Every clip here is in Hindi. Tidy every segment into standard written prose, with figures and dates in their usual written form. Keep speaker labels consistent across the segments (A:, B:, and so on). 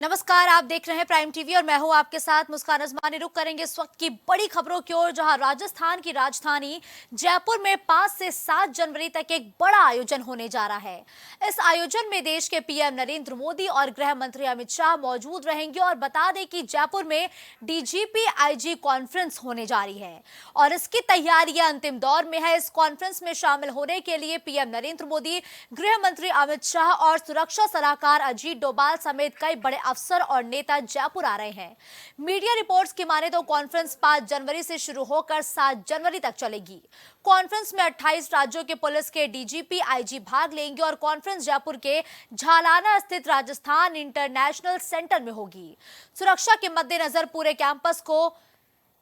A: नमस्कार, आप देख रहे हैं प्राइम टीवी और मैं हूं आपके साथ मुस्कान अजमानी। रुक करेंगे इस वक्त की बड़ी खबरों की ओर, जहां राजस्थान की राजधानी जयपुर में 5 से 7 जनवरी तक एक बड़ा आयोजन होने जा रहा है। इस आयोजन में देश के पीएम नरेंद्र मोदी और गृह मंत्री अमित शाह मौजूद रहेंगे। और बता दें कि जयपुर में डीजीपी आईजी कॉन्फ्रेंस होने जा रही है और इसकी तैयारियां अंतिम दौर में है। इस कॉन्फ्रेंस में शामिल होने के लिए पीएम नरेंद्र मोदी, गृह मंत्री अमित शाह और सुरक्षा सलाहकार अजीत डोभाल समेत कई बड़े अफसर और नेता जयपुर आ रहे हैं। मीडिया रिपोर्ट्स की माने तो कॉन्फ्रेंस 5 जनवरी से शुरू होकर 7 जनवरी तक चलेगी। कॉन्फ्रेंस में 28 राज्यों के पुलिस के डीजीपी आईजी भाग लेंगे और कॉन्फ्रेंस जयपुर के झालाना स्थित राजस्थान इंटरनेशनल सेंटर में होगी। सुरक्षा के मद्देनजर पूरे कैंपस को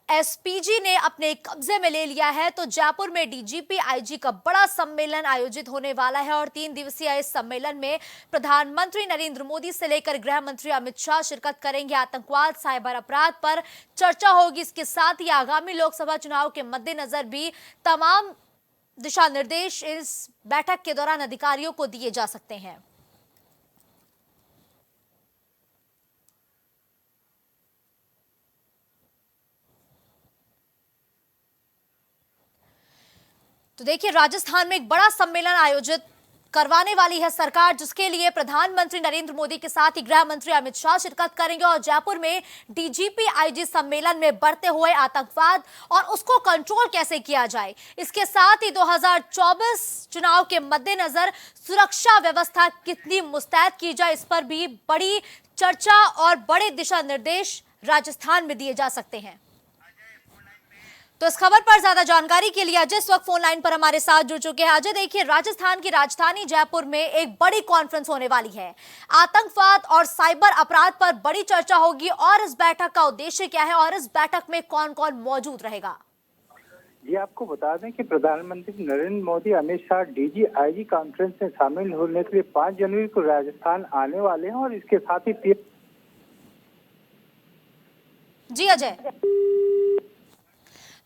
A: एसपीजी ने अपने कब्जे में ले लिया है। तो जयपुर में डीजीपी आईजी का बड़ा सम्मेलन आयोजित होने वाला है और 3 दिवसीय इस सम्मेलन में प्रधानमंत्री नरेंद्र मोदी से लेकर गृह मंत्री अमित शाह शिरकत करेंगे। आतंकवाद, साइबर अपराध पर चर्चा होगी। इसके साथ ही आगामी लोकसभा चुनाव के मद्देनजर भी तमाम दिशा निर्देश इस बैठक के दौरान अधिकारियों को दिए जा सकते हैं। तो देखिए, राजस्थान में एक बड़ा सम्मेलन आयोजित करवाने वाली है सरकार, जिसके लिए प्रधानमंत्री नरेंद्र मोदी के साथ ही गृह मंत्री अमित शाह शिरकत करेंगे। और जयपुर में डीजीपी आईजी सम्मेलन में बढ़ते हुए आतंकवाद और उसको कंट्रोल कैसे किया जाए, इसके साथ ही 2024 चुनाव के मद्देनजर सुरक्षा व्यवस्था कितनी मुस्तैद की जाए, इस पर भी बड़ी चर्चा और बड़े दिशा निर्देश राजस्थान में दिए जा सकते हैं। तो इस खबर पर ज्यादा जानकारी के लिए अजय इस वक्त फोन लाइन पर हमारे साथ जुड़ चुके हैं। अजय, देखिए, राजस्थान की राजधानी जयपुर में एक बड़ी कॉन्फ्रेंस होने वाली है। आतंकवाद और साइबर अपराध पर बड़ी चर्चा होगी और इस बैठक का उद्देश्य क्या है और इस बैठक में कौन कौन मौजूद रहेगा?
B: जी, आपको बता दें कि प्रधानमंत्री Narendra Modi Amit Shah DG IG conference में शामिल होने के लिए 5 जनवरी को राजस्थान आने वाले हैं और इसके साथ ही
A: जी अजय,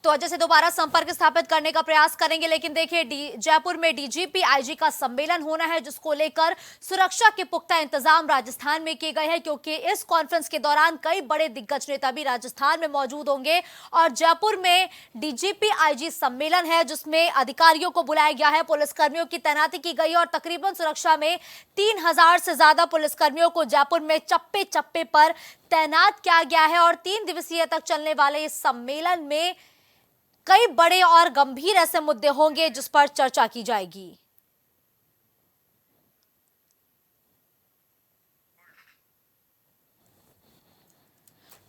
A: तो अजय से दोबारा संपर्क स्थापित करने का प्रयास करेंगे। लेकिन देखिए, जयपुर में डीजीपी आईजी का सम्मेलन होना है, जिसको लेकर सुरक्षा के पुख्ता इंतजाम राजस्थान में किए गए हैं, क्योंकि इस कॉन्फ्रेंस के दौरान कई बड़े दिग्गज नेता भी राजस्थान में मौजूद होंगे। और जयपुर में डीजीपी आईजी सम्मेलन है, जिसमें अधिकारियों को बुलाया गया है, पुलिसकर्मियों की तैनाती की गई और तकरीबन सुरक्षा में 3000 से ज्यादा पुलिसकर्मियों को जयपुर में चप्पे चप्पे पर तैनात किया गया है। और 3 दिवसीय तक चलने वाले इस सम्मेलन में कई बड़े और गंभीर ऐसे मुद्दे होंगे जिस पर चर्चा की जाएगी।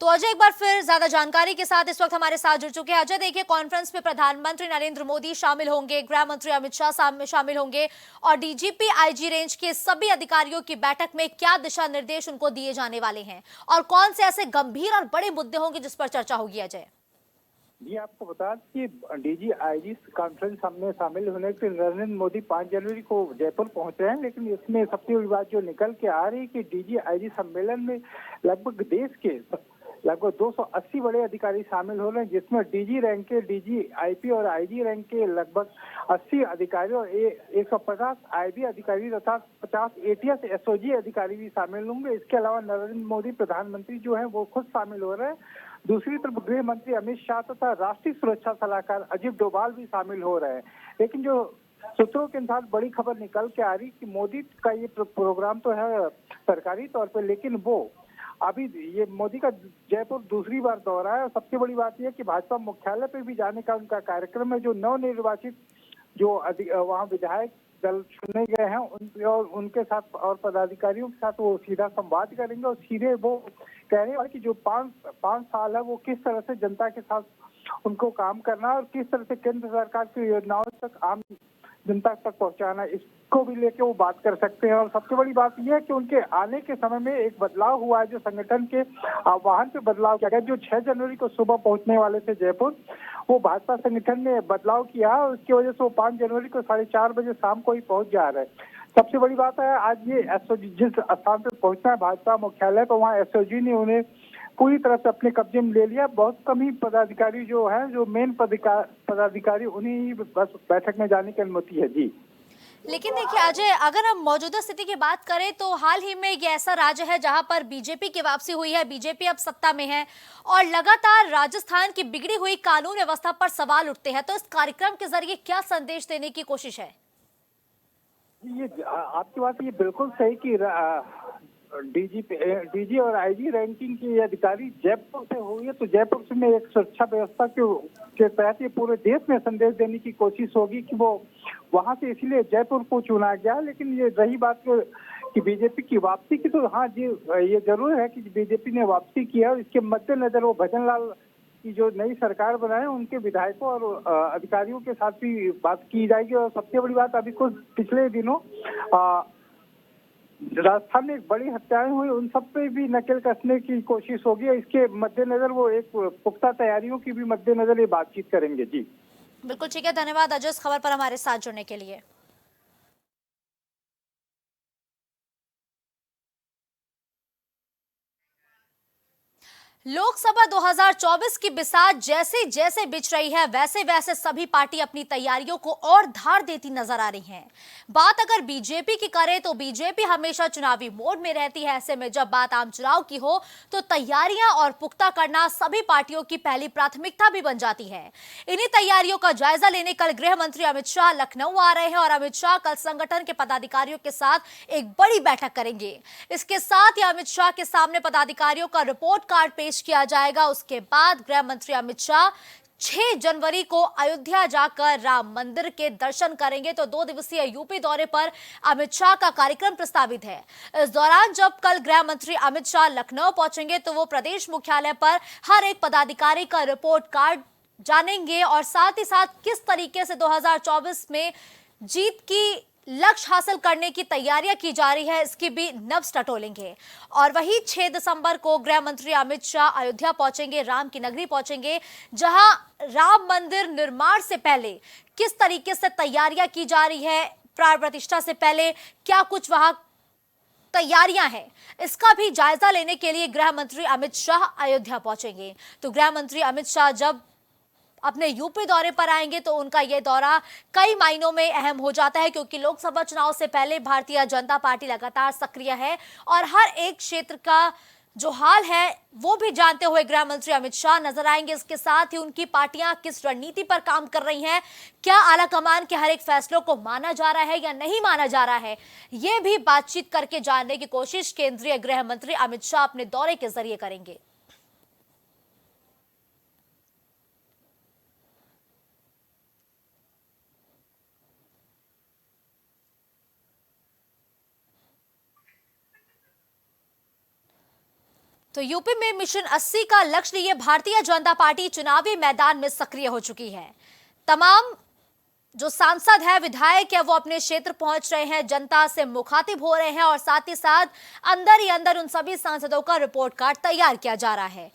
A: तो अजय एक बार फिर ज्यादा जानकारी के साथ इस वक्त हमारे साथ जुड़ चुके हैं। अजय, देखिए, कॉन्फ्रेंस में प्रधानमंत्री नरेंद्र मोदी शामिल होंगे, गृह मंत्री अमित शाह शामिल होंगे और डीजीपी आईजी रेंज के सभी अधिकारियों की बैठक में क्या दिशा निर्देश उनको दिए जाने वाले हैं और कौन से ऐसे गंभीर और बड़े मुद्दे होंगे जिस पर चर्चा होगी? अजय
B: जी, आपको बता दें कि डीजी आईजी कॉन्फ्रेंस में शामिल होने के लिए नरेंद्र मोदी 5 जनवरी को जयपुर पहुंच रहे हैं। लेकिन इसमें सबसे बड़ी बात जो निकल के आ रही है कि डीजी आईजी सम्मेलन में लगभग देश के लगभग 280 बड़े अधिकारी शामिल हो रहे हैं, जिसमें डीजी रैंक के, डीजी आईपी और आईजी रैंक के लगभग 80 अधिकारी और 150 आईबी अधिकारी तथा 50 एटीएस एसओजी अधिकारी भी शामिल होंगे। इसके अलावा नरेंद्र मोदी प्रधानमंत्री जो है वो खुद शामिल हो रहे हैं। दूसरी तरफ गृह मंत्री अमित शाह तथा राष्ट्रीय सुरक्षा सलाहकार अजीत डोभाल भी शामिल हो रहे हैं। लेकिन जो सूत्रों के अनुसार बड़ी खबर निकल के आ रही कि मोदी का ये प्रोग्राम तो है सरकारी तौर पे, लेकिन वो अभी ये मोदी का जयपुर दूसरी बार दौरा है। और सबसे बड़ी बात यह है कि भाजपा मुख्यालय पे भी जाने का उनका कार्यक्रम है। जो नवनिर्वाचित जो वहाँ विधायक दल चुने गए हैं और उनके साथ और पदाधिकारियों के साथ वो सीधा संवाद करेंगे और सीधे वो कह रहे हैं कि जो पाँच साल है वो किस तरह से जनता के साथ उनको काम करना और किस तरह से केंद्र सरकार की योजनाओं तक आम जनता तक पहुंचाना, इसको भी लेके वो बात कर सकते हैं। और सबसे बड़ी बात यह है कि उनके आने के समय में एक बदलाव हुआ है, जो संगठन के वाहन पे बदलाव किया गया। जो 6 जनवरी को सुबह पहुंचने वाले थे जयपुर, वो भाजपा संगठन ने बदलाव किया और उसकी वजह से वो 5 जनवरी को 4:30 बजे शाम को ही पहुंच जा रहे हैं। सबसे बड़ी बात है, आज ये एसओजी जिस स्थान पर पहुंचना है भाजपा मुख्यालय पर, वहाँ एसओजी ने उन्हें पूरी तरह से अपने कब्जे में ले लिया। बहुत कम ही पदाधिकारी जो है, जो मेन पदाधिकारी, उन्हीं बस बैठक में जाने की अनुमति है। जी
A: लेकिन देखिए अजय, अगर हम मौजूदा स्थिति की बात करें तो हाल ही में ये ऐसा राज्य है जहां पर बीजेपी की वापसी हुई है, बीजेपी अब सत्ता में है और लगातार राजस्थान की बिगड़ी हुई कानून व्यवस्था पर सवाल उठते हैं। तो इस कार्यक्रम के जरिए क्या संदेश देने की कोशिश है?
B: आपकी बात ये बिल्कुल सही कि डीजी और आईजी रैंकिंग के अधिकारी जयपुर से हुई है, तो जयपुर से में एक सुरक्षा व्यवस्था के तहत ये पूरे देश में संदेश देने की कोशिश होगी कि वो वहां से, इसलिए जयपुर को चुना गया। लेकिन ये रही बात कि बीजेपी की वापसी की, तो हाँ जी, ये जरूर है कि बीजेपी ने वापसी की है और इसके मद्देनजर वो भजन लाल की जो नई सरकार बनाए उनके विधायकों और अधिकारियों के साथ भी बात की जाएगी। और सबसे बड़ी बात, अभी कुछ पिछले दिनों राजस्थान में एक बड़ी हत्याएं हुई, उन सब पे भी नकेल कसने की कोशिश होगी। इसके मद्देनजर वो एक पुख्ता तैयारियों की भी मद्देनजर ये बातचीत करेंगे। जी
A: बिल्कुल ठीक है, धन्यवाद अजय इस खबर पर हमारे साथ जुड़ने के लिए। लोकसभा 2024 की बिसात जैसे जैसे बिछ रही है, वैसे वैसे सभी पार्टी अपनी तैयारियों को और धार देती नजर आ रही हैं। बात अगर बीजेपी की करें तो बीजेपी हमेशा चुनावी मोड में रहती है। ऐसे में जब बात आम चुनाव की हो तो तैयारियां और पुख्ता करना सभी पार्टियों की पहली प्राथमिकता भी बन जाती है। इन्हीं तैयारियों का जायजा लेने कल गृह मंत्री अमित शाह लखनऊ आ रहे हैं और अमित शाह कल संगठन के पदाधिकारियों के साथ एक बड़ी बैठक करेंगे। इसके साथ ही अमित शाह के सामने पदाधिकारियों का रिपोर्ट कार्ड पेश किया जाएगा। उसके बाद गृह मंत्री अमित शाह 6 जनवरी को अयोध्या जाकर राम मंदिर के दर्शन करेंगे। तो 2 दिवसीय यूपी दौरे पर अमित शाह का कार्यक्रम प्रस्तावित है। इस दौरान जब कल गृह मंत्री अमित शाह लखनऊ पहुंचेंगे तो वो प्रदेश मुख्यालय पर हर एक पदाधिकारी का रिपोर्ट कार्ड जानेंगे और साथ ही साथ किस तरीके से 2024 में जीत की लक्ष्य हासिल करने की तैयारियां की जा रही है, इसकी भी नब्ज टटोलेंगे। और वही 6 दिसंबर को गृह मंत्री अमित शाह अयोध्या पहुंचेंगे, राम की नगरी पहुंचेंगे, जहां राम मंदिर निर्माण से पहले किस तरीके से तैयारियां की जा रही है, प्राण प्रतिष्ठा से पहले क्या कुछ वहां तैयारियां हैं, इसका भी जायजा लेने के लिए गृह मंत्री अमित शाह अयोध्या पहुंचेंगे। तो गृह मंत्री अमित शाह जब अपने यूपी दौरे पर आएंगे तो उनका यह दौरा कई मायनों में अहम हो जाता है, क्योंकि लोकसभा चुनाव से पहले भारतीय जनता पार्टी लगातार सक्रिय है और हर एक क्षेत्र का जो हाल है वो भी जानते हुए गृह मंत्री अमित शाह नजर आएंगे। इसके साथ ही उनकी पार्टियां किस रणनीति पर काम कर रही हैं, क्या आला कमान के हर एक फैसलों को माना जा रहा है या नहीं माना जा रहा है, यह भी बातचीत करके जानने की कोशिश केंद्रीय गृह मंत्री अमित शाह अपने दौरे के जरिए करेंगे। तो यूपी में मिशन 80 का लक्ष्य लिए भारतीय जनता पार्टी चुनावी मैदान में सक्रिय हो चुकी है। तमाम जो सांसद है, विधायक है, वो अपने क्षेत्र पहुंच रहे हैं, जनता से मुखातिब हो रहे हैं और साथ ही साथ अंदर ही अंदर उन सभी सांसदों का रिपोर्ट कार्ड तैयार किया जा रहा है।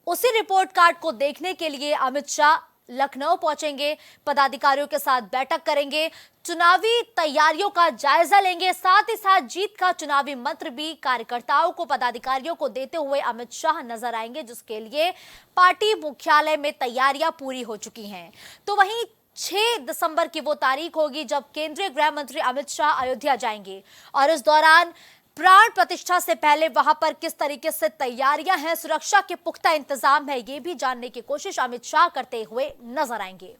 A: उसी रिपोर्ट कार्ड को देखने के लिए अमित शाह लखनऊ पहुंचेंगे, पदाधिकारियों के साथ बैठक करेंगे, चुनावी तैयारियों का जायजा लेंगे, साथ ही साथ जीत का चुनावी मंत्र भी कार्यकर्ताओं को, पदाधिकारियों को देते हुए अमित शाह नजर आएंगे, जिसके लिए पार्टी मुख्यालय में तैयारियां पूरी हो चुकी हैं। तो वहीं 6 दिसंबर की वो तारीख होगी जब केंद्रीय गृह मंत्री अमित शाह अयोध्या जाएंगे और इस दौरान प्राण प्रतिष्ठा से पहले वहां पर किस तरीके से तैयारियां हैं, सुरक्षा के पुख्ता इंतजाम है, ये भी जानने की कोशिश अमित शाह करते हुए नजर आएंगे।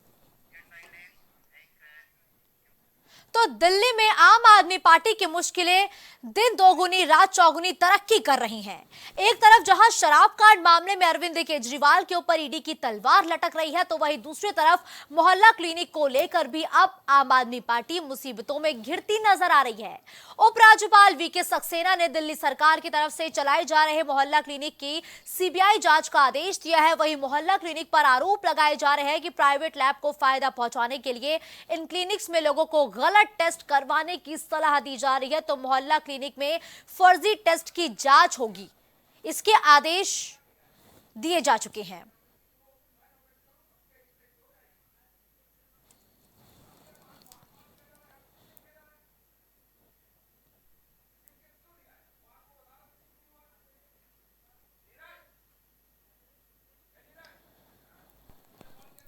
A: तो दिल्ली में आम आदमी पार्टी की मुश्किलें दिन दोगुनी रात चौगुनी तरक्की कर रही हैं। एक तरफ जहां शराब कांड मामले में अरविंद केजरीवाल के ऊपर ईडी की तलवार लटक रही है, तो वहीं दूसरी तरफ मोहल्ला क्लिनिक को लेकर भी अब आम आदमी पार्टी मुसीबतों में घिरती नजर आ रही है। उपराज्यपाल वीके सक्सेना ने दिल्ली सरकार की तरफ से चलाए जा रहे मोहल्ला क्लिनिक की सीबीआई जांच का आदेश दिया है। वहीं मोहल्ला क्लिनिक पर आरोप लगाए जा रहे हैं कि प्राइवेट लैब को फायदा पहुंचाने के लिए इन क्लिनिक्स में लोगों को गलत टेस्ट करवाने की सलाह दी जा रही है। तो मोहल्ला क्लिनिक में फर्जी टेस्ट की जांच होगी, इसके आदेश दिए जा चुके हैं।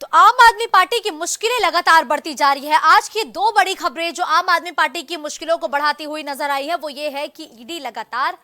A: तो तो आम आदमी पार्टी की मुश्किलें लगातार बढ़ती जा रही है। आज की दो बड़ी खबरें जो आम आदमी पार्टी की मुश्किलों को बढ़ाती हुई नजर आई है वो ये है कि ईडी लगातार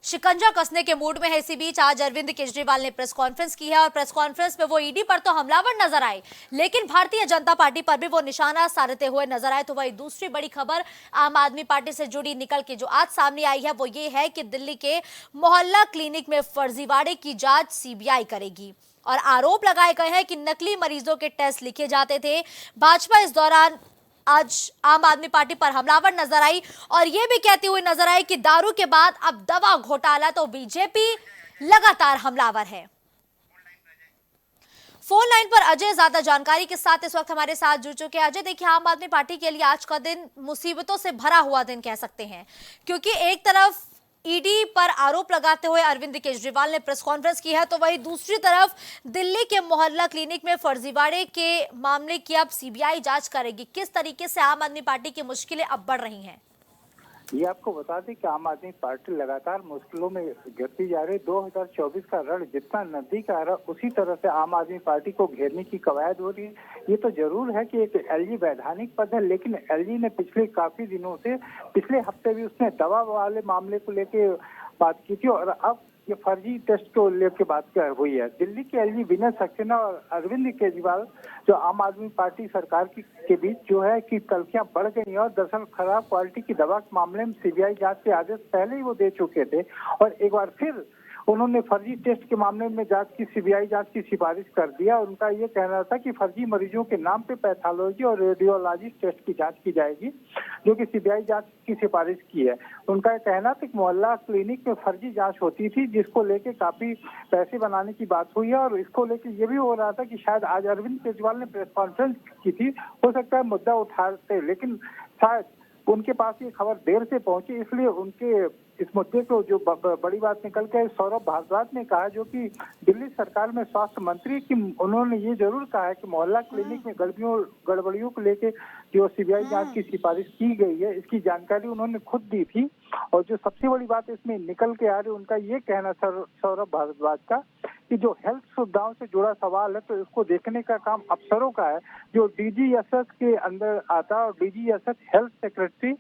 A: शिकंजा कसने के मूड में है। इसी बीच आज अरविंद केजरीवाल ने प्रेस कॉन्फ्रेंस की है और प्रेस कॉन्फ्रेंस में वो ईडी पर तो हमलावर नजर आए, लेकिन भारतीय जनता पार्टी पर भी वो निशाना साधते हुए नजर आए। तो वही दूसरी बड़ी खबर आम आदमी पार्टी से जुड़ी निकल के जो आज सामने आई है वो ये है कि दिल्ली के मोहल्ला क्लिनिक में फर्जीवाड़े की जांच सीबीआई करेगी और आरोप लगाए गए हैं कि नकली मरीजों के टेस्ट लिखे जाते थे। भाजपा इस दौरान आज आम आदमी पार्टी पर हमलावर नजर आई और यह भी कहती हुई नजर आई कि दारू के बाद अब दवा घोटाला, तो बीजेपी लगातार हमलावर है। फोन लाइन पर अजय ज्यादा जानकारी के साथ इस वक्त हमारे साथ जुड़ चुके हैं। अजय, देखिए, आम आदमी पार्टी के लिए आज का दिन मुसीबतों से भरा हुआ दिन कह सकते हैं, क्योंकि एक तरफ ईडी पर आरोप लगाते हुए अरविंद केजरीवाल ने प्रेस कॉन्फ्रेंस की है, तो वहीं दूसरी तरफ दिल्ली के मोहल्ला क्लिनिक में फर्जीवाड़े के मामले की अब सीबीआई जांच करेगी। किस तरीके से आम आदमी पार्टी की मुश्किलें अब बढ़ रही हैं?
B: ये आपको बता दें कि आम आदमी पार्टी लगातार मुश्किलों में गिरती जा रही है। 2024 का रण जितना नजदीक आ रहा है उसी तरह से आम आदमी पार्टी को घेरने की कवायद हो रही है। ये तो जरूर है कि एक एलजी वैधानिक पद है, लेकिन एलजी ने पिछले काफी दिनों से, पिछले हफ्ते भी उसने दवा वाले मामले को लेके बात की थी और अब ये फर्जी टेस्ट को लेकर बात हुई है। दिल्ली के एलजी विनय सक्सेना और अरविंद केजरीवाल जो आम आदमी पार्टी सरकार के बीच जो है कि तल्खियां बढ़ गई हैं और दरअसल खराब क्वालिटी की दवा के मामले में सीबीआई जांच के आदेश पहले ही वो दे चुके थे और एक बार फिर उन्होंने फर्जी टेस्ट के मामले में सीबीआई जांच की सिफारिश कर दिया। उनका ये कहना था कि फर्जी मरीजों के नाम पे पैथोलॉजी और रेडियोलॉजी टेस्ट की जांच की जाएगी, जो कि सीबीआई जांच की सिफारिश की है। उनका कहना था कि मोहल्ला क्लिनिक में फर्जी जांच होती थी, जिसको लेके काफी पैसे बनाने की बात हुई है और इसको लेके ये भी हो रहा था कि शायद आज अरविंद केजरीवाल ने प्रेस कॉन्फ्रेंस की थी, हो सकता है मुद्दा उठाते, लेकिन शायद उनके पास ये खबर देर से पहुंची, इसलिए उनके इस मुद्दे को जो बड़ी बात निकल के सौरभ भारद्वाज ने कहा, जो कि दिल्ली सरकार में स्वास्थ्य मंत्री, कि उन्होंने ये जरूर कहा है कि मोहल्ला क्लिनिक में गड़बड़ियों को लेके जो सीबीआई जांच की सिफारिश की गई है, इसकी जानकारी उन्होंने खुद दी थी। और जो सबसे बड़ी बात इसमें निकल के आ रही, उनका ये कहना सौरभ भारद्वाज का कि जो हेल्थ सुविधाओं से जुड़ा सवाल है तो इसको देखने का काम अफसरों का है, जो डीजीएसएस के अंदर आता है और डीजीएसएस हेल्थ सेक्रेटरी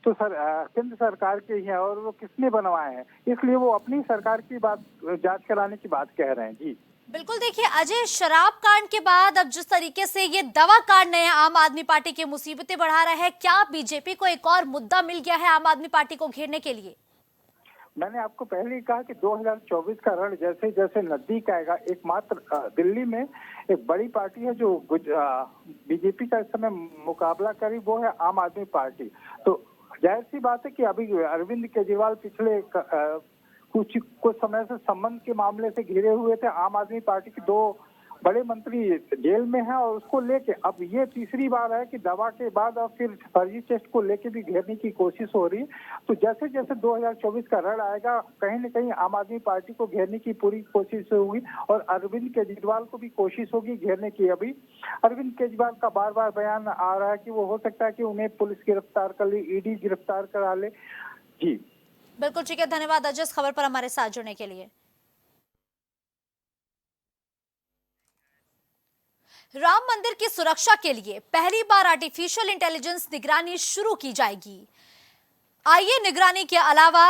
B: तो केंद्र सरकार के ही है और वो किसने बनवाए हैं, इसलिए वो अपनी सरकार की बात जांच कराने की बात कह रहे हैं। जी
A: बिल्कुल, देखिए अजय, शराब कांड के बाद अब जिस तरीके से ये दवा कांड नए आम आदमी पार्टी की मुसीबतें बढ़ा रहा है, क्या बीजेपी को एक और मुद्दा मिल गया है आम आदमी पार्टी को घेरने के लिए?
B: मैंने आपको पहले ही कहा कि 2024 का रण जैसे जैसे नजदीक आएगा, एकमात्र दिल्ली में एक बड़ी पार्टी है जो बीजेपी का इस समय मुकाबला करी, वो है आम आदमी पार्टी। तो जाहिर सी बात है कि अभी अरविंद केजरीवाल पिछले कुछ समय से संबंध के मामले से घिरे हुए थे। आम आदमी पार्टी के दो बड़े मंत्री जेल में हैं और उसको लेके अब ये तीसरी बार है कि दवा के बाद अब फिर फर्जी टेस्ट को लेके भी घेरने की कोशिश हो रही है। तो जैसे जैसे 2024 का रण आएगा, कहीं न कहीं आम आदमी पार्टी को घेरने की पूरी कोशिश होगी और अरविंद केजरीवाल को भी कोशिश होगी घेरने की। अभी अरविंद केजरीवाल का बार बार बयान आ रहा है कि वो हो सकता है कि उन्हें पुलिस गिरफ्तार कर ले, ईडी गिरफ्तार करा ले। जी
A: बिल्कुल ठीक है, धन्यवाद अजय इस खबर पर हमारे साथ जुड़ने के लिए। राम मंदिर की सुरक्षा के लिए पहली बार आर्टिफिशियल इंटेलिजेंस निगरानी शुरू की जाएगी। आइए, निगरानी के अलावा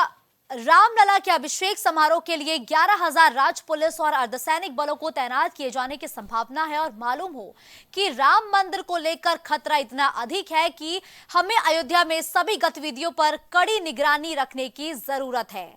A: रामलला के अभिषेक समारोह के लिए 11,000 राज पुलिस और अर्धसैनिक बलों को तैनात किए जाने की संभावना है और मालूम हो कि राम मंदिर को लेकर खतरा इतना अधिक है कि हमें अयोध्या में सभी गतिविधियों पर कड़ी निगरानी रखने की जरूरत है।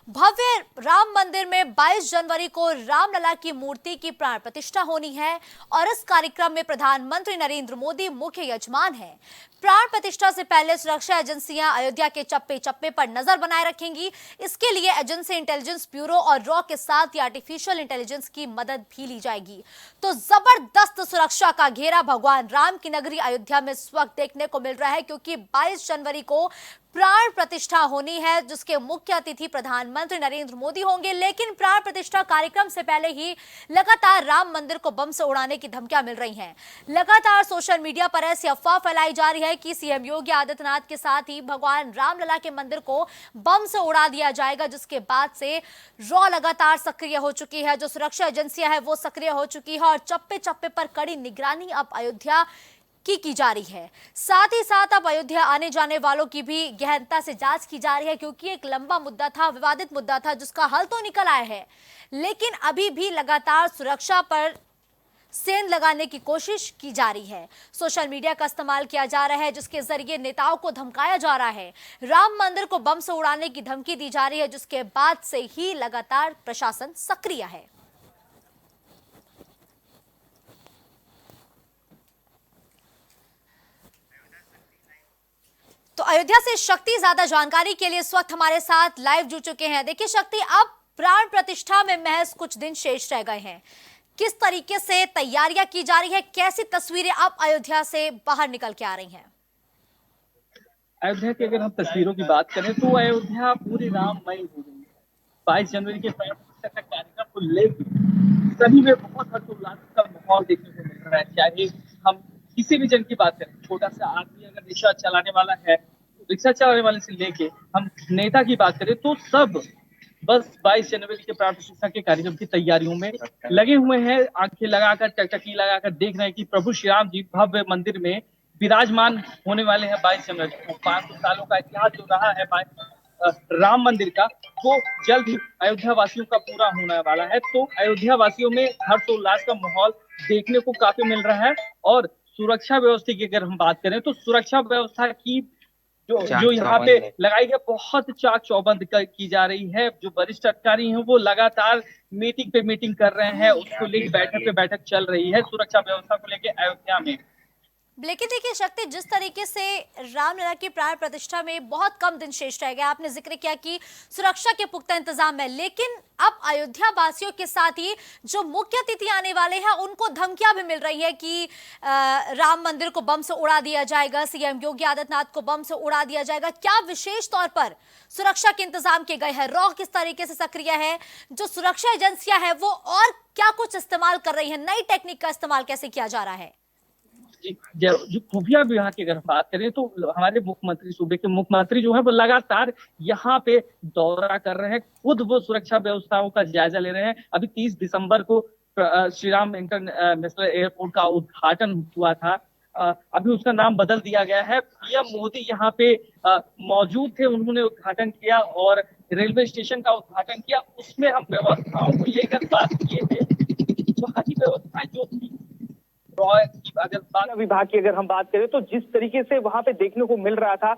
A: भव्य राम मंदिर में 22 जनवरी को रामलला की मूर्ति की प्राण प्रतिष्ठा होनी है और इस कार्यक्रम में प्रधानमंत्री नरेंद्र मोदी मुख्य यजमान है। प्राण प्रतिष्ठा से पहले सुरक्षा एजेंसियां अयोध्या के चप्पे चप्पे पर नजर बनाए रखेंगी। इसके लिए एजेंसी इंटेलिजेंस ब्यूरो और रॉ के साथ ही आर्टिफिशियल इंटेलिजेंस की मदद भी ली जाएगी। तो जबरदस्त सुरक्षा का घेरा भगवान राम की नगरी अयोध्या में इस वक्त देखने को मिल रहा है, क्योंकि 22 जनवरी को प्राण प्रतिष्ठा होनी है, जिसके मुख्य अतिथि प्रधानमंत्री नरेंद्र मोदी होंगे। लेकिन प्राण प्रतिष्ठा कार्यक्रम से पहले ही लगातार राम मंदिर को बम से उड़ाने की धमकियां मिल रही हैं। लगातार सोशल मीडिया पर ऐसी अफवाह फैलाई जा रही है कि सीएम योगी आदित्यनाथ के साथ ही भगवान रामलला के मंदिर को बम से उड़ा दिया जाएगा, जिसके बाद से रॉ लगातार सक्रिय हो चुकी है। जो सुरक्षा एजेंसियां हैं वो सक्रिय हो चुकी है और चप्पे चप्पे पर कड़ी निगरानी अब अयोध्या की जा रही है। साथ ही साथ अब अयोध्या आने जाने वालों की भी गहनता से जांच की जा रही है, क्योंकि एक लंबा मुद्दा था, विवादित मुद्दा था, जिसका हल तो निकल आया है, लेकिन अभी भी लगातार सुरक्षा पर सेंध लगाने की कोशिश की जा रही है। सोशल मीडिया का इस्तेमाल किया जा रहा है, जिसके जरिए नेताओं को धमकाया जा रहा है। राम मंदिर को बम से उड़ाने की धमकी दी जा रही है, जिसके बाद से ही लगातार प्रशासन सक्रिय है। तो अयोध्या से शक्ति ज्यादा जानकारी के लिए इस वक्त हमारे साथ लाइव जुड़ चुके हैं। देखिए शक्ति, अब प्राण प्रतिष्ठा में महज कुछ दिन शेष रह गए हैं, किस तरीके से तैयारियां की जा रही है, कैसी तस्वीरें अब अयोध्या से बाहर निकल के आ रही हैं?
C: अयोध्या की अगर हम तस्वीरों की बात करें तो अयोध्या पूरी राममय हो गई है। 22 जनवरी के प्राण प्रतिष्ठा का कार्यक्रम को लेकर सभी में बहुत हर्षोल्लास का माहौल देखने को मिल रहा है। चाहे हम किसी भी जन की बात करें, छोटा सा आदमी अगर रिक्शा चलाने वाला है, रिक्शा चलाने वाले से लेके हम नेता की बात करें, तो सब बस 22 जनवरी के प्राण प्रतिष्ठा के कार्यक्रम की तैयारियों में लगे हुए हैं। आंखें लगाकर, टकटकी लगाकर देख रहे हैं कि प्रभु श्री राम जी भव्य मंदिर में विराजमान होने वाले हैं। 22 जनवरी को 500 सालों का इतिहास जो रहा है राम मंदिर का, वो जल्द ही अयोध्या वासियों का पूरा होने वाला है। तो अयोध्या वासियों में हर्षोल्लास का माहौल देखने को काफी मिल रहा है। और सुरक्षा व्यवस्था की अगर हम बात करें तो सुरक्षा व्यवस्था की जो यहाँ पे लगाई है, बहुत चाक चौबंद की जा रही है। जो वरिष्ठ अधिकारी हैं वो लगातार मीटिंग पे मीटिंग कर रहे हैं, उसको लेकर बैठक पे बैठक चल रही है सुरक्षा व्यवस्था को लेकर अयोध्या में।
A: लेकिन देखिए शक्ति, जिस तरीके से रामलला की प्राण प्रतिष्ठा में बहुत कम दिन शेष रह गए, आपने जिक्र किया कि सुरक्षा के पुख्ता इंतजाम है, लेकिन अब अयोध्या वासियों के साथ ही जो मुख्य अतिथि आने वाले हैं उनको धमकियां भी मिल रही है कि राम मंदिर को बम से उड़ा दिया जाएगा, सीएम योगी आदित्यनाथ को बम से उड़ा दिया जाएगा। क्या विशेष तौर पर सुरक्षा के इंतजाम किए गए हैं? रॉ किस तरीके से सक्रिय है? जो सुरक्षा एजेंसियां हैं वो और क्या कुछ इस्तेमाल कर रही है? नई टेक्निक का इस्तेमाल कैसे किया जा रहा है?
C: जो खुफिया विभाग की अगर बात करें तो हमारे मुख्यमंत्री, सूबे के मुख्यमंत्री जो है वो लगातार यहाँ पे दौरा कर रहे हैं, खुद वो सुरक्षा व्यवस्थाओं का जायजा ले रहे हैं। अभी 30 दिसंबर को श्री राम इंटरनेशनल एयरपोर्ट का उद्घाटन हुआ था, अभी उसका नाम बदल दिया गया है। पीएम मोदी यहाँ पे मौजूद थे, उन्होंने उद्घाटन किया और रेलवे स्टेशन का उद्घाटन किया। उसमें हम व्यवस्थाओं को लेकर बात किए थे, वहाँ की व्यवस्थाएं जो थी अगर विभाग की अगर हम बात करें तो जिस तरीके से वहां पे देखने को मिल रहा था,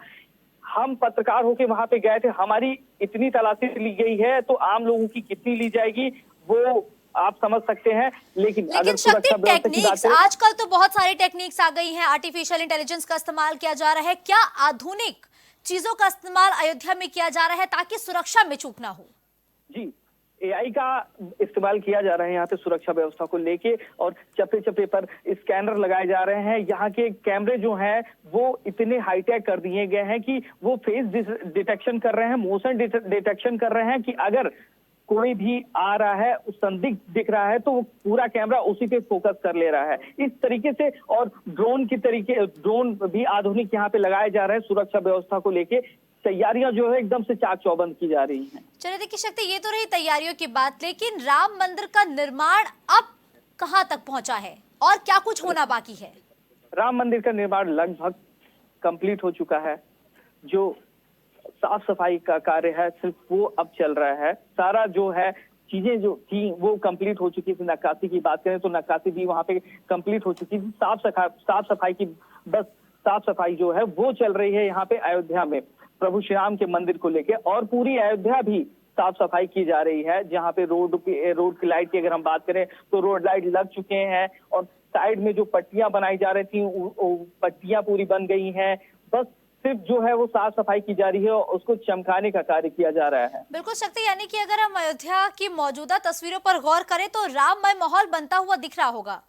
C: हम पत्रकार होके वहां पे गए थे, हमारी इतनी तलाशी ली गई है तो आम लोगों की कितनी ली जाएगी वो आप समझ सकते हैं। लेकिन अगर
A: शक्ति, टेक्निक्स आजकल तो बहुत सारी टेक्निक्स आ गई हैं, आर्टिफिशियल इंटेलिजेंस का इस्तेमाल किया जा रहा है। क्या आधुनिक चीजों का इस्तेमाल अयोध्या में किया जा रहा है ताकि सुरक्षा में चूक ना हो?
C: जी, एआई का इस्तेमाल किया जा रहा है यहाँ पे सुरक्षा व्यवस्था को लेके, और चप्पे चप्पे पर स्कैनर लगाए जा रहे हैं। यहाँ के कैमरे जो हैं वो इतने हाईटेक कर दिए गए हैं कि वो फेस डिटेक्शन कर रहे हैं, मोशन डिटेक्शन कर रहे हैं कि अगर कोई भी आ रहा है, उस संदिग्ध दिख रहा है तो वो पूरा कैमरा उसी पे फोकस कर ले रहा है। इस तरीके से, और ड्रोन भी आधुनिक यहाँ पे लगाए जा रहे हैं। सुरक्षा व्यवस्था को लेके तैयारियां जो है एकदम से चाक चौबंद की जा रही हैं।
A: चलिए देखिए शक्ति, ये तो रही तैयारियों की बात, लेकिन राम मंदिर का निर्माण अब कहां तक पहुंचा है और क्या कुछ होना बाकी है?
C: राम मंदिर का निर्माण लगभग कंप्लीट हो चुका है। जो साफ सफाई का कार्य है सिर्फ वो अब चल रहा है। सारा जो है चीजें जो थी वो कंप्लीट हो चुकी थी। नक्काशी की बात करें तो नक्काशी भी वहां पे कंप्लीट हो चुकी थी। साफ सफाई की बस साफ सफाई जो है वो चल रही है यहाँ पे अयोध्या में प्रभु श्री राम के मंदिर को लेके, और पूरी अयोध्या भी साफ सफाई की जा रही है। जहाँ पे रोड की लाइट की अगर हम बात करें तो रोड लाइट लग चुके हैं, और साइड में जो पट्टियां बनाई जा रही थी पट्टियां पूरी बन गई हैं। बस सिर्फ जो है वो साफ सफाई की जा रही है और उसको चमकाने का कार्य किया जा रहा है।
A: बिल्कुल शक्ति, यानी कि अगर हम अयोध्या की मौजूदा तस्वीरों पर गौर करें तो राममय माहौल बनता हुआ दिख रहा होगा।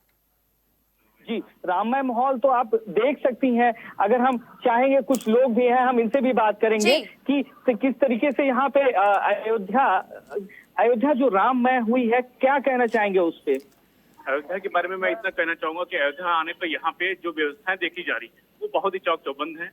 D: जी, राममय माहौल तो आप देख सकती हैं। अगर हम चाहेंगे, कुछ लोग भी हैं, हम इनसे भी बात करेंगे
A: जी।
D: कि किस तरीके से यहाँ पे अयोध्या जो राममय हुई है, क्या कहना चाहेंगे उस पे?
E: अयोध्या के बारे में मैं इतना कहना चाहूंगा कि अयोध्या आने पर यहाँ पे जो व्यवस्थाएं देखी जा रही है वो बहुत ही चौक चौबंद है।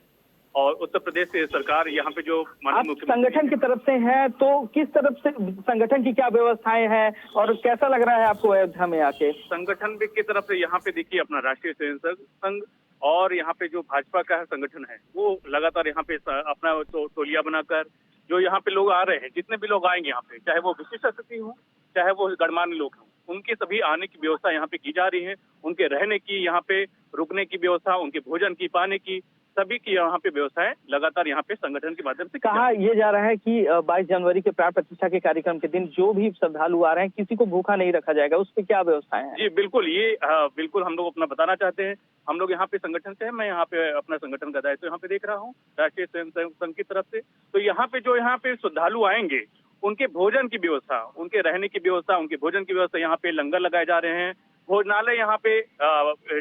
E: और उत्तर प्रदेश से सरकार यहाँ पे जो
D: आप संगठन की तरफ से हैं, तो किस तरफ से संगठन की क्या व्यवस्थाएं हैं और कैसा लग रहा है आपको अयोध्या में आके?
E: संगठन की तरफ से यहाँ पे देखिए अपना राष्ट्रीय स्वयंसेवक संघ और यहाँ पे जो भाजपा का संगठन है वो लगातार यहाँ पे अपना टोलिया बनाकर जो यहाँ पे लोग आ रहे हैं, जितने भी लोग आएंगे यहाँ पे, चाहे वो विशिष्ट अतिथि हो चाहे वो गणमान्य लोग हों, उनके सभी आने की व्यवस्था यहाँ पे की जा रही है। उनके रहने की, यहाँ पे रुकने की व्यवस्था, उनके भोजन की, पाने की, सभी की यहाँ पे व्यवस्थाएं लगातार यहाँ पे संगठन के माध्यम से
D: कहा यह जा रहा है कि 22 जनवरी के प्राण प्रतिष्ठा के कार्यक्रम के दिन जो भी श्रद्धालु आ रहे हैं, किसी को भूखा नहीं रखा जाएगा। उस पर क्या व्यवस्थाएं हैं?
E: जी बिल्कुल, ये बिल्कुल हम लोग अपना बताना चाहते हैं। हम लोग यहाँ पे संगठन से हैं, मैं यहाँ पे अपना संगठन का दायित्व यहाँ पे देख रहा हूँ राष्ट्रीय स्वयंसेवक संघ की तरफ से। तो यहाँ पे जो यहाँ पे श्रद्धालु आएंगे, उनके भोजन की व्यवस्था, उनके रहने की व्यवस्था, उनके भोजन की व्यवस्था, यहाँ पे लंगर लगाए जा रहे हैं। भोजनालय यहाँ पे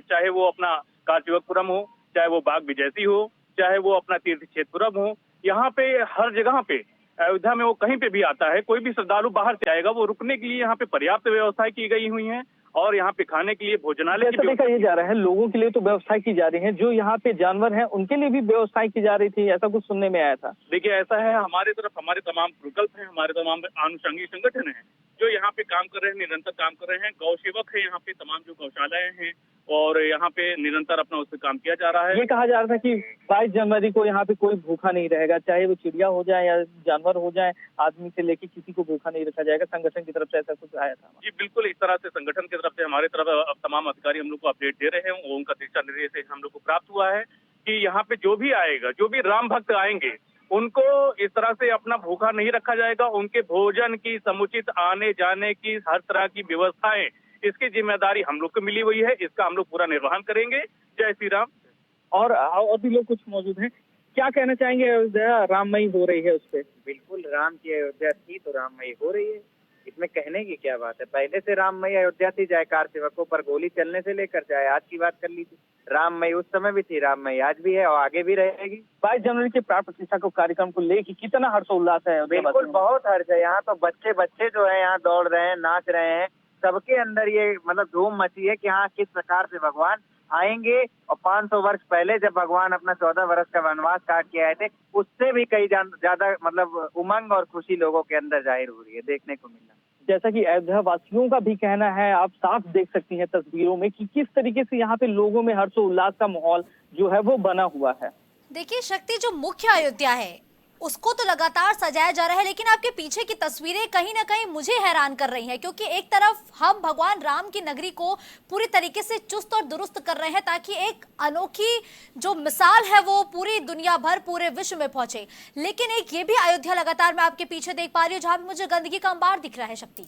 E: चाहे वो अपना कार्तिकपुरम हो, चाहे वो बाग विजयसी हो, चाहे वो अपना तीर्थ क्षेत्रपुरम हो, यहाँ पे हर जगह पे अयोध्या में वो कहीं पे भी आता है, कोई भी श्रद्धालु बाहर से आएगा, वो रुकने के लिए यहाँ पे पर्याप्त व्यवस्थाएं की गई हुई हैं और यहाँ पे खाने के लिए भोजनालय की
D: देखा ये जा रहा है, लोगों के लिए तो व्यवस्थाएं की जा रही हैं, जो यहाँ पे जानवर हैं उनके लिए भी व्यवस्थाएं की जा रही थी, ऐसा कुछ सुनने में आया था।
E: देखिए ऐसा है, हमारे तरफ हमारे तमाम प्रकल्प हैं, हमारे तमाम आनुषंगिक संगठन हैं जो यहाँ पे काम कर रहे हैं, निरंतर काम कर रहे हैं। गौ सेवक है यहाँ पे, तमाम जो गौशालाएं हैं और यहाँ पे निरंतर अपना उस पर काम किया जा रहा है।
D: ये कहा जा रहा था कि 22 जनवरी को यहाँ पे कोई भूखा नहीं रहेगा, चाहे वो चिड़िया हो जाए या जानवर हो जाए, आदमी से लेके किसी को भूखा नहीं रखा जाएगा। संगठन की तरफ से ऐसा कुछ आया था?
E: जी बिल्कुल, इस तरह से संगठन की तरफ से हमारे तरफ अब तमाम अधिकारी हम लोग को अपडेट दे रहे हैं। उनका दिशा निर्देश हम लोग को प्राप्त हुआ है कि यहाँ पे जो भी आएगा, जो भी राम भक्त आएंगे, उनको इस तरह से अपना भूखा नहीं रखा जाएगा। उनके भोजन की समुचित आने जाने की हर तरह की व्यवस्थाएं, इसकी जिम्मेदारी हम लोग को मिली हुई है, इसका हम लोग पूरा निर्वहन करेंगे। जय श्री राम।
D: और भी लोग कुछ मौजूद हैं, क्या कहना चाहेंगे? अयोध्या राममयी हो रही है उस पर?
F: बिल्कुल, राम की अयोध्या थी तो राममयी हो रही है, इसमें कहने की क्या बात है। पहले से राममयी अयोध्या थी, चाहे कार सेवकों पर गोली चलने से लेकर चाहे आज की बात कर लीजिए। राममयी उस समय भी थी, राममयी आज भी है और आगे भी रहेगी।
D: 22 जनवरी के प्राण प्रतिष्ठा को कार्यक्रम को लेकर कितना हर्षोल्लास है?
F: बिल्कुल, बहुत हर्ष है। यहाँ तो बच्चे जो है यहाँ दौड़ रहे हैं, नाच रहे हैं, सबके अंदर ये मतलब धूम मची है कि हाँ किस प्रकार से भगवान आएंगे। और 500 वर्ष पहले जब भगवान अपना 14 वर्ष का वनवास काट के आए थे, उससे भी कई ज्यादा मतलब उमंग और खुशी लोगों के अंदर जाहिर हो रही है, देखने को मिल रहा है।
D: जैसा कि अयोध्या वासियों का भी कहना है, आप साफ देख सकती हैं तस्वीरों में कि किस तरीके से यहाँ पे लोगों में हर्षोल्लास का माहौल जो है वो बना हुआ है।
A: देखिए शक्ति, जो मुख्य अयोध्या है उसको तो लगातार सजाया जा रहा है, लेकिन आपके पीछे की तस्वीरें कहीं ना कहीं मुझे हैरान कर रही हैं, क्योंकि एक तरफ हम भगवान राम की नगरी को पूरी तरीके से चुस्त और दुरुस्त कर रहे हैं ताकि एक अनोखी जो मिसाल है वो पूरी दुनिया भर, पूरे विश्व में पहुंचे, लेकिन एक ये भी अयोध्या लगातार मैं आपके पीछे देख पा रही हूँ जहां पे मुझे गंदगी का अंबार दिख रहा है। शक्ति,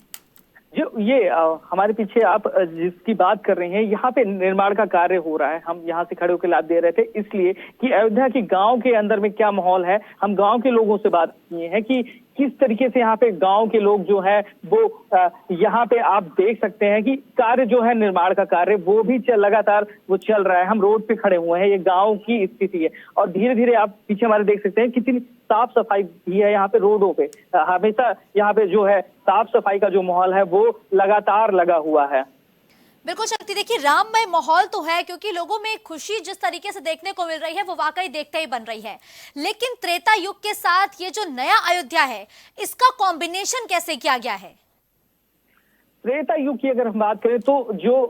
D: जो ये हमारे पीछे आप जिसकी बात कर रहे हैं, यहाँ पे निर्माण का कार्य हो रहा है। हम यहाँ से खड़े होकर लाभ दे रहे थे इसलिए कि अयोध्या के गांव के अंदर में क्या माहौल है। हम गांव के लोगों से बात किए हैं कि किस तरीके से यहाँ पे गांव के लोग जो है वो यहाँ पे आप देख सकते हैं कि कार्य जो है, निर्माण का कार्य वो भी लगातार वो चल रहा है। हम रोड पे खड़े हुए हैं, ये गांव की स्थिति है और धीरे धीरे आप पीछे हमारे देख सकते हैं कितनी साफ सफाई भी है यहाँ पे रोडों पे। हमेशा यहाँ पे जो है साफ सफाई का जो माहौल है वो लगातार लगा हुआ है।
A: बिल्कुल शक्ति, देखिए राममय माहौल तो है क्योंकि लोगों में खुशी जिस तरीके से देखने को मिल रही है वो वाकई देखते ही बन रही है, लेकिन त्रेता युग के साथ ये जो नया अयोध्या है इसका कॉम्बिनेशन कैसे किया गया है?
D: त्रेता युग की अगर हम बात करें तो जो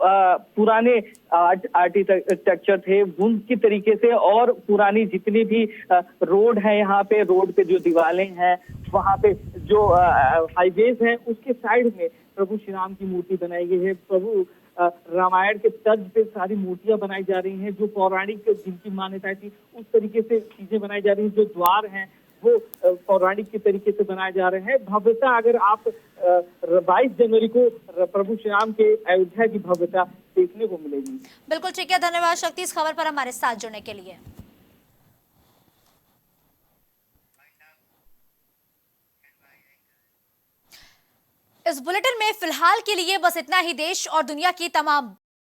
D: पुराने आर्किटेक्चर थे उनकी तरीके से और पुरानी जितनी भी रोड है, यहाँ पे रोड पे जो दीवारें हैं, वहाँ पे जो हाईवेज हैं, उसके साइड में प्रभु श्री राम की मूर्ति बनाई गई है। प्रभु रामायण के तर्ज पे सारी मूर्तियां बनाई जा रही हैं, जो पौराणिक जिनकी मान्यताएं थी उस तरीके से चीजें बनाई जा रही हैं। जो द्वार हैं वो पौराणिक के तरीके से बनाए जा रहे हैं। भव्यता अगर आप 22 जनवरी को प्रभु श्री राम के अयोध्या की भव्यता देखने को मिलेगी।
A: बिल्कुल ठीक है, धन्यवाद शक्ति इस खबर पर हमारे साथ जुड़ने के लिए। इस बुलेटिन में फिलहाल के लिए बस इतना ही। देश और दुनिया की तमाम